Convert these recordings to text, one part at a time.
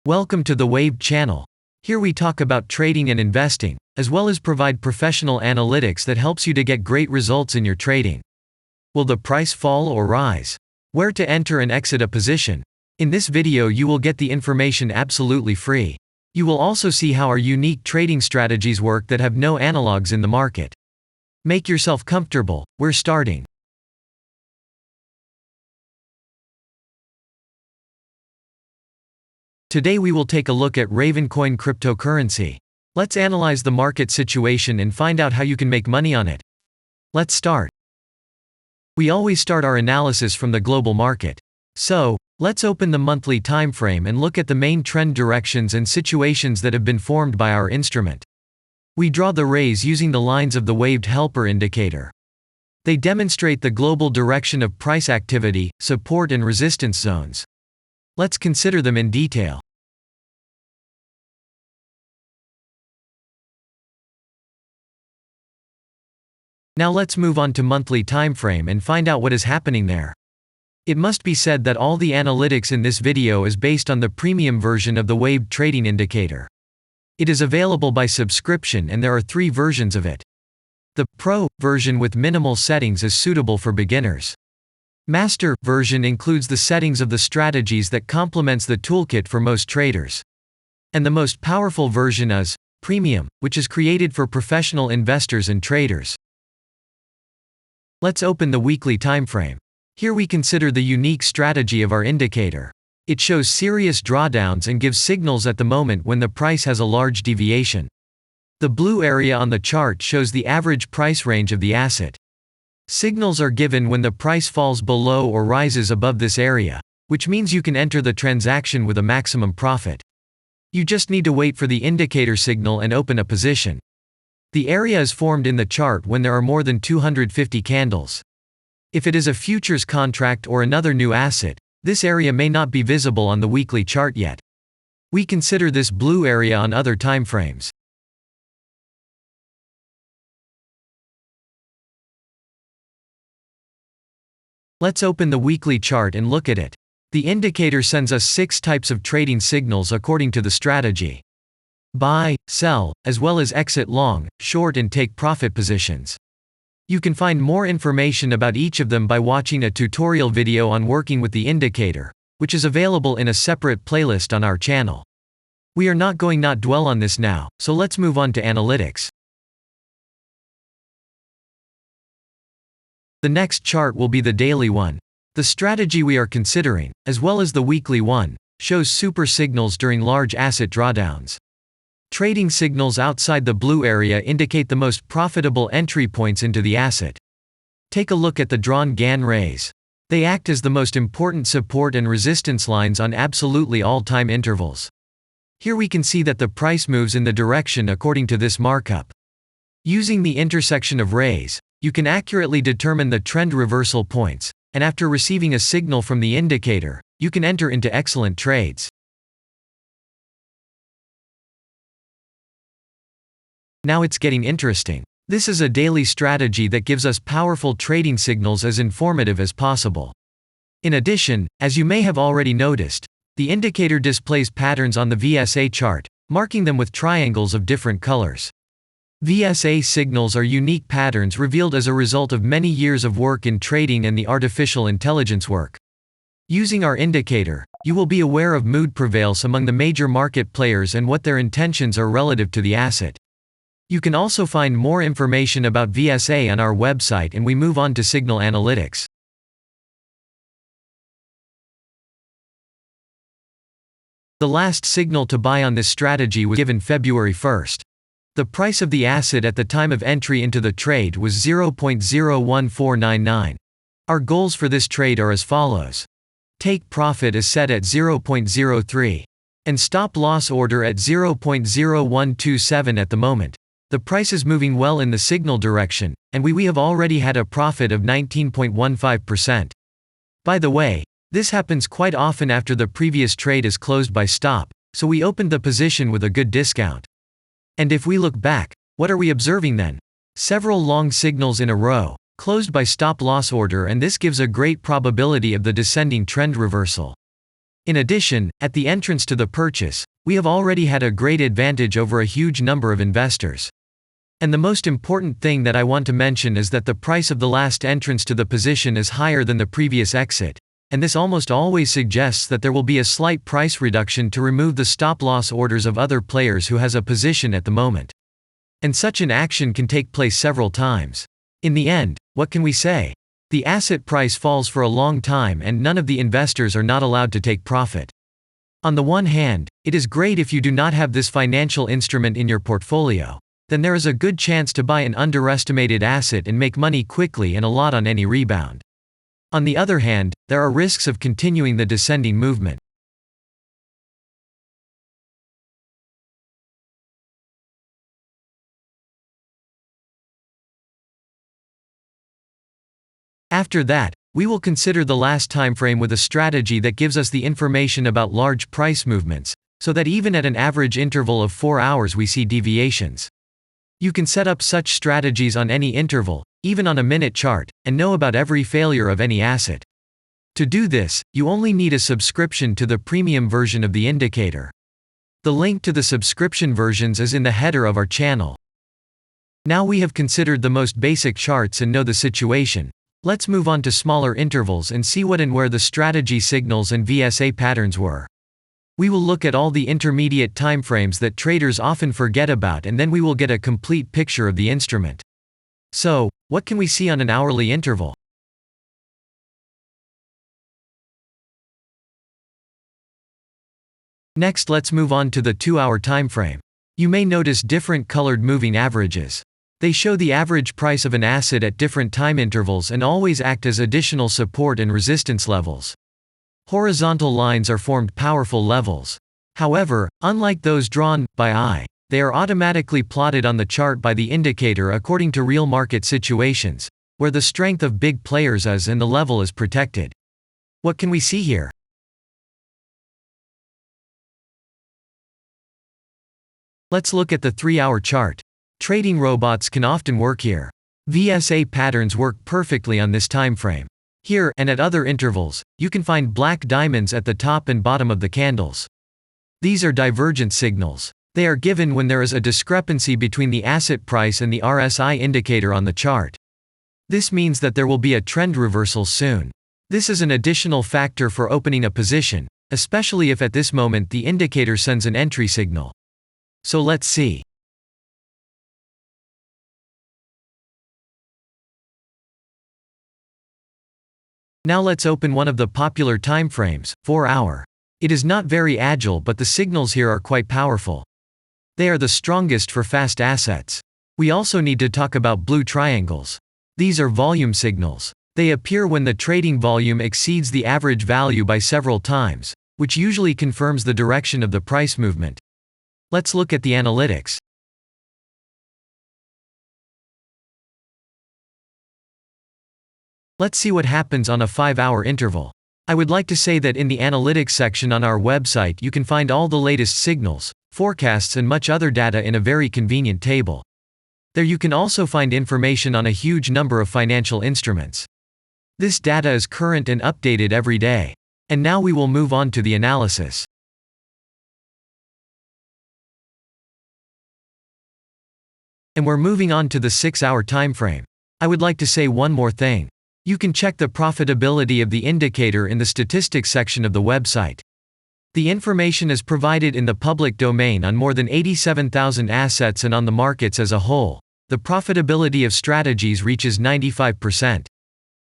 Welcome to the Wave channel. Here we talk about trading and investing, as well as provide professional analytics that helps you to get great results in your trading. Will the price fall or rise? Where to enter and exit a position? In this video you will get the information absolutely free. You will also see how our unique trading strategies work that have no analogs in the market. Make yourself comfortable, we're starting. Today we will take a look at Ravencoin cryptocurrency. Let's analyze the market situation and find out how you can make money on it. Let's start. We always start our analysis from the global market. So, let's open the monthly time frame and look at the main trend directions and situations that have been formed by our instrument. We draw the rays using the lines of the waved helper indicator. They demonstrate the global direction of price activity, support and resistance zones. Let's consider them in detail. Now let's move on to monthly time frame and find out what is happening there. It must be said that all the analytics in this video is based on the premium version of the waved trading indicator. It is available by subscription and there are 3 versions of it. The Pro version with minimal settings is suitable for beginners. Master version includes the settings of the strategies that complements the toolkit for most traders. And the most powerful version is Premium, which is created for professional investors and traders. Let's open the weekly time frame. Here we consider the unique strategy of our indicator. It shows serious drawdowns and gives signals at the moment when the price has a large deviation. The blue area on the chart shows the average price range of the asset. Signals are given when the price falls below or rises above this area, which means you can enter the transaction with a maximum profit. You just need to wait for the indicator signal and open a position. The area is formed in the chart when there are more than 250 candles. If it is a futures contract or another new asset, this area may not be visible on the weekly chart yet. We consider this blue area on other time frames. Let's open the weekly chart and look at it. The indicator sends us 6 types of trading signals according to the strategy. Buy, sell, as well as exit long, short and take profit positions. You can find more information about each of them by watching a tutorial video on working with the indicator, which is available in a separate playlist on our channel. We are not going to dwell on this now, so let's move on to analytics. The next chart will be the daily one. The strategy we are considering, as well as the weekly one, shows super signals during large asset drawdowns. Trading signals outside the blue area indicate the most profitable entry points into the asset. Take a look at the drawn Gann rays. They act as the most important support and resistance lines on absolutely all time intervals. Here we can see that the price moves in the direction according to this markup. Using the intersection of rays, you can accurately determine the trend reversal points, and after receiving a signal from the indicator, you can enter into excellent trades. Now it's getting interesting. This is a daily strategy that gives us powerful trading signals as informative as possible. In addition, as you may have already noticed, the indicator displays patterns on the VSA chart, marking them with triangles of different colors. VSA signals are unique patterns revealed as a result of many years of work in trading and the artificial intelligence work. Using our indicator, you will be aware of mood prevails among the major market players and what their intentions are relative to the asset. You can also find more information about VSA on our website, and we move on to signal analytics. The last signal to buy on this strategy was given February 1st. The price of the asset at the time of entry into the trade was 0.01499. Our goals for this trade are as follows. Take profit is set at 0.03. And stop loss order at 0.0127 at the moment. The price is moving well in the signal direction, and we have already had a profit of 19.15%. By the way, this happens quite often after the previous trade is closed by stop, so we opened the position with a good discount. And if we look back, what are we observing then? Several long signals in a row, closed by stop loss order, and this gives a great probability of the descending trend reversal. In addition, at the entrance to the purchase, we have already had a great advantage over a huge number of investors. And the most important thing that I want to mention is that the price of the last entrance to the position is higher than the previous exit, and this almost always suggests that there will be a slight price reduction to remove the stop-loss orders of other players who has a position at the moment. And such an action can take place several times. In the end, what can we say? The asset price falls for a long time and none of the investors are not allowed to take profit. On the one hand, it is great if you do not have this financial instrument in your portfolio. Then there is a good chance to buy an underestimated asset and make money quickly and a lot on any rebound. On the other hand, there are risks of continuing the descending movement. After that, we will consider the last time frame with a strategy that gives us the information about large price movements, so that even at an average interval of 4 hours we see deviations. You can set up such strategies on any interval, even on a minute chart, and know about every failure of any asset. To do this, you only need a subscription to the premium version of the indicator. The link to the subscription versions is in the header of our channel. Now we have considered the most basic charts and know the situation. Let's move on to smaller intervals and see what and where the strategy signals and VSA patterns were. We will look at all the intermediate timeframes that traders often forget about, and then we will get a complete picture of the instrument. So, what can we see on an hourly interval? Next, let's move on to the 2-hour timeframe. You may notice different colored moving averages. They show the average price of an asset at different time intervals and always act as additional support and resistance levels. Horizontal lines are formed powerful levels. However, unlike those drawn by eye, they are automatically plotted on the chart by the indicator according to real market situations, where the strength of big players is and the level is protected. What can we see here? Let's look at the 3-hour chart. Trading robots can often work here. VSA patterns work perfectly on this time frame. Here, and at other intervals, you can find black diamonds at the top and bottom of the candles. These are divergent signals. They are given when there is a discrepancy between the asset price and the RSI indicator on the chart. This means that there will be a trend reversal soon. This is an additional factor for opening a position, especially if at this moment the indicator sends an entry signal. So let's see. Now let's open one of the popular timeframes, 4-hour. It is not very agile, but the signals here are quite powerful. They are the strongest for fast assets. We also need to talk about blue triangles. These are volume signals. They appear when the trading volume exceeds the average value by several times, which usually confirms the direction of the price movement. Let's look at the analytics. Let's see what happens on a 5-hour interval. I would like to say that in the analytics section on our website you can find all the latest signals, forecasts and much other data in a very convenient table. There you can also find information on a huge number of financial instruments. This data is current and updated every day. And now we will move on to the analysis. And we're moving on to the 6-hour timeframe. I would like to say one more thing. You can check the profitability of the indicator in the statistics section of the website. The information is provided in the public domain on more than 87,000 assets, and on the markets as a whole, the profitability of strategies reaches 95%.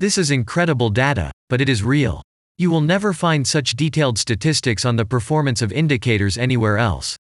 This is incredible data, but it is real. You will never find such detailed statistics on the performance of indicators anywhere else.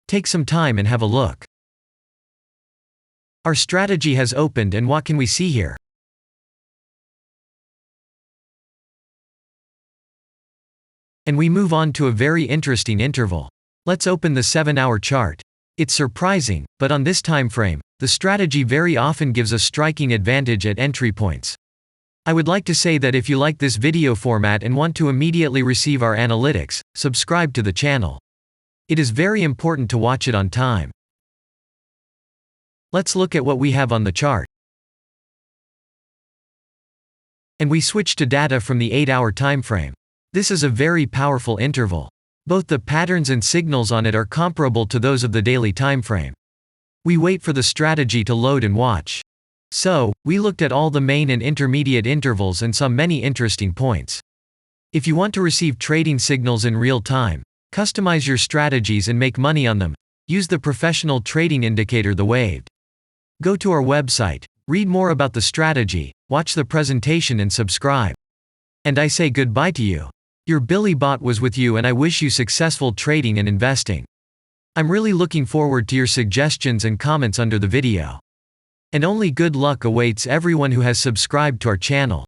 Take some time and have a look. Our strategy has opened, and what can we see here? And we move on to a very interesting interval. Let's open the 7-hour chart. It's surprising, but on this time frame, the strategy very often gives a striking advantage at entry points. I would like to say that if you like this video format and want to immediately receive our analytics, subscribe to the channel. It is very important to watch it on time. Let's look at what we have on the chart. And we switch to data from the 8-hour time frame. This is a very powerful interval. Both the patterns and signals on it are comparable to those of the daily timeframe. We wait for the strategy to load and watch. So, we looked at all the main and intermediate intervals and saw many interesting points. If you want to receive trading signals in real time, customize your strategies and make money on them, use the professional trading indicator, the Waved. Go to our website, read more about the strategy, watch the presentation and subscribe. And I say goodbye to you. Your Billy Bot was with you, and I wish you successful trading and investing. I'm really looking forward to your suggestions and comments under the video. And only good luck awaits everyone who has subscribed to our channel.